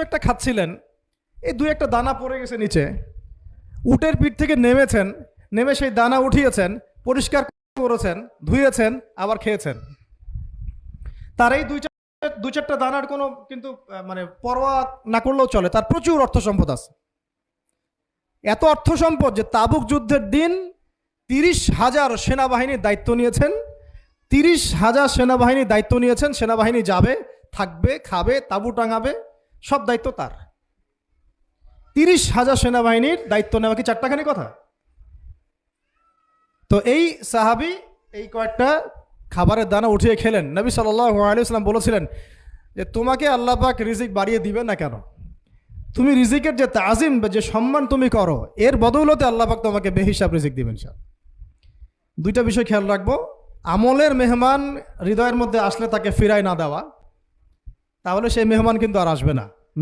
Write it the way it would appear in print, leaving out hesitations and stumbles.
একটা খাচ্ছিলেন, এই দুই একটা দানা পড়ে গেছে নিচে, উটের পিঠ থেকে নেমেছেন, নেমে সেই দানা উঠিয়েছেন, পরিষ্কার করেছেন, ধুয়েছেন, আবার খেয়েছেন। তার এই দুই চারটা দানার কোনো কিন্তু মানে পরোয়া না করলেও চলে, তার প্রচুর অর্থ সম্পদ আছে। এত অর্থ সম্পদ যে তাবুক যুদ্ধের দিন 30,000 সেনাবাহিনীর দায়িত্ব নিয়েছেন। 30,000 সেনাবাহিনীর দায়িত্ব নিয়েছেন। সেনাবাহিনী যাবে, থাকবে, খাবে, তাঁবু টাঙাবে, সব দায়িত্ব তার। 30,000 সেনাবাহিনীর দায়িত্ব নেওয়া কি চারটাখানি কথা? তো এই সাহাবী এই কয়েকটা খাবারের দানা উঠিয়ে খেলেন। নবী সাল্লাল্লাহু আলাইহি ওয়াসাল্লাম বলেছিলেন যে তোমাকে আল্লাহ পাক রিজিক বাড়িয়ে দিবে না কেন? তুমি রিজিকের যে তাজিম, যে সম্মান তুমি করো, এর বদৌলতে আল্লাহ পাক তোমাকে বেহিসাব রিজিক দিবেন ইনশাআল্লাহ। দুইটা বিষয় খেয়াল রাখবো। আমলের মেহমান হৃদয়ের মধ্যে আসলে তাকে ফিরায় না দেওয়া, তাহলে সেই মেহমান কিন্তু আর আসবে না।